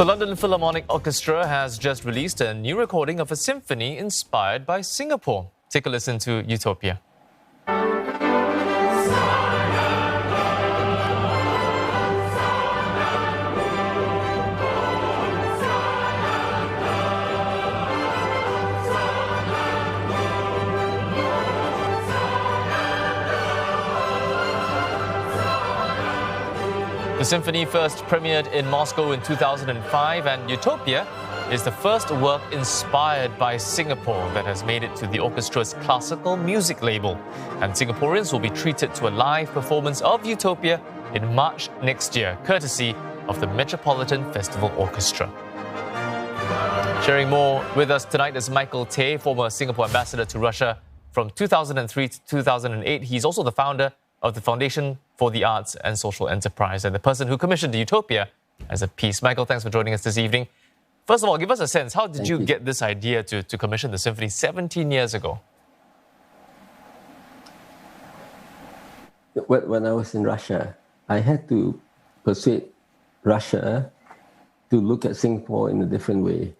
The London Philharmonic Orchestra has just released a new recording of a symphony inspired by Singapore. Take a listen to Utopia. The symphony first premiered in Moscow in 2005, and Utopia is the first work inspired by Singapore that has made it to the orchestra's classical music label. And Singaporeans will be treated to a live performance of Utopia in March next year, courtesy of the Metropolitan Festival Orchestra. Sharing more with us tonight is Michael Tay, former Singapore ambassador to Russia from 2003 to 2008. He's also the founder of the Foundation for the Arts and Social Enterprise, and the person who commissioned Utopia as a piece. Michael, thanks for joining us this evening. First of all, give us a sense, how did you get this idea to commission the symphony 17 years ago? When I was in Russia, I had to persuade Russia to look at Singapore in a different way.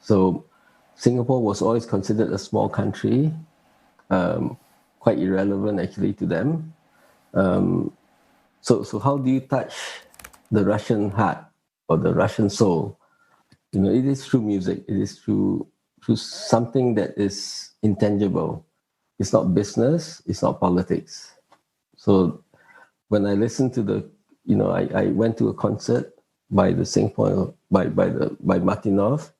So Singapore was always considered a small country, quite irrelevant actually to them. So how do you touch the Russian heart or the Russian soul? You know, it is through music. It is through something that is intangible. It's not business. It's not politics. So when I listened to I went to a concert by the Singapore by Martinov.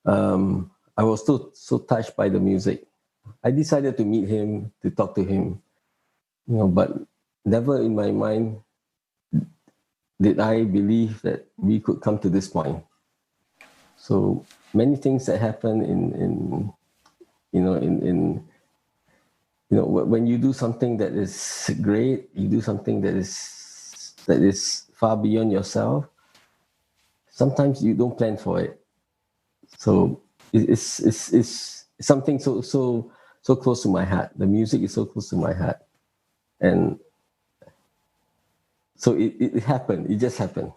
I was so touched by the music. I decided to meet him, to talk to him, but never in my mind did I believe that we could come to this point. So many things that happen when you do something that is great, you do something that is far beyond yourself. Sometimes you don't plan for it. So it's something so close to my heart. The music is so close to my heart. And so it happened. It just happened.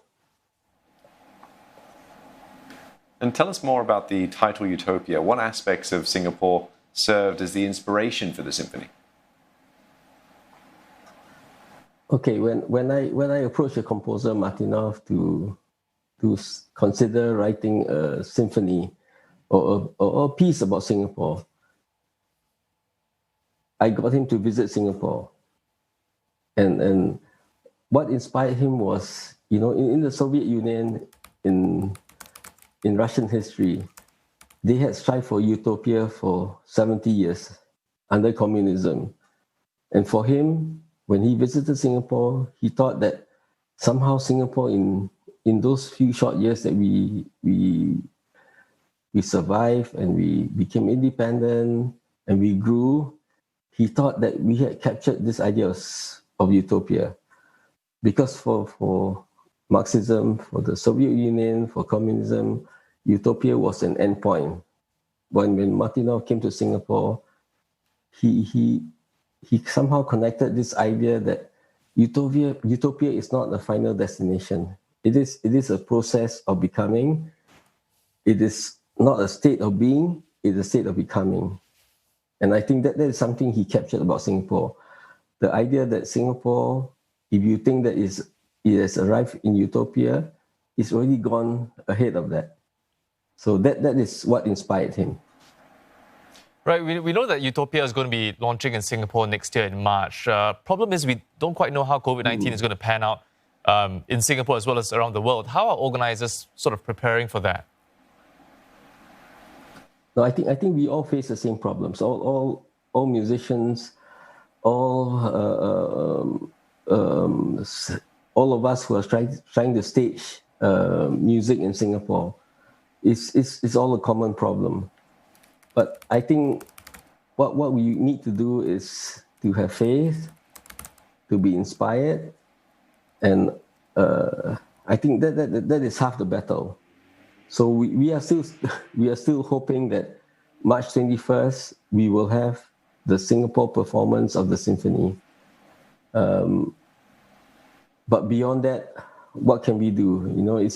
And tell us more about the title Utopia. What aspects of Singapore served as the inspiration for the symphony? Okay, when I approached the composer Martinov to consider writing a symphony or a piece about Singapore, I got him to visit Singapore. And what inspired him was, in the Soviet Union, in Russian history, they had strived for utopia for 70 years under communism. And for him, when he visited Singapore, he thought that somehow Singapore, in those few short years that we survived and we became independent and we grew, he thought that we had captured this idea of utopia. Because for Marxism, for the Soviet Union, for communism, utopia was an endpoint. When Martinov came to Singapore, he somehow connected this idea that utopia is not a final destination. It is a process of becoming. It is not a state of being, it is a state of becoming. And I think that is something he captured about Singapore. The idea that Singapore, if you think that it has arrived in utopia, it's already gone ahead of that. So that is what inspired him. Right, we know that Utopia is going to be launching in Singapore next year in March. Problem is we don't quite know how COVID-19 is going to pan out in Singapore as well as around the world. How are organizers sort of preparing for that? No, I think we all face the same problems. All musicians, all of us who are trying to stage music in Singapore, it's all a common problem. But I think what we need to do is to have faith, to be inspired, and I think that is half the battle. So we are still hoping that March 21st we will have the Singapore performance of the symphony. But beyond that, what can we do? You know, I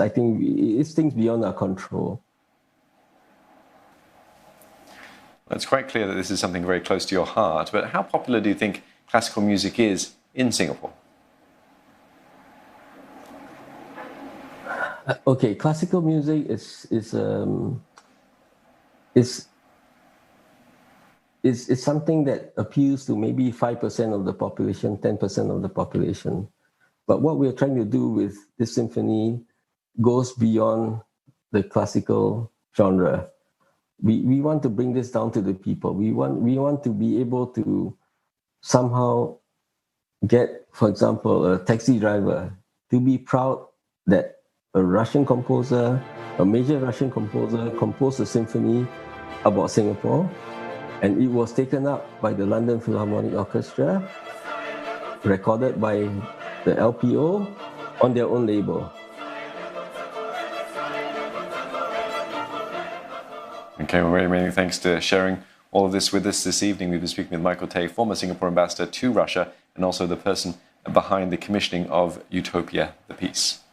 think it's things beyond our control. It's quite clear that this is something very close to your heart, but how popular do you think classical music is in Singapore? Okay, classical music is something that appeals to maybe 5% of the population, 10% of the population. But what we're trying to do with this symphony goes beyond the classical genre. We want to bring this down to the people. We want to be able to somehow get, for example, a taxi driver to be proud that a Russian composer, a major Russian composer, composed a symphony about Singapore, and it was taken up by the London Philharmonic Orchestra, recorded by the LPO on their own label. Okay, well, many thanks for sharing all of this with us this evening. We've been speaking with Michael Tay, former Singapore ambassador to Russia, and also the person behind the commissioning of Utopia, the piece.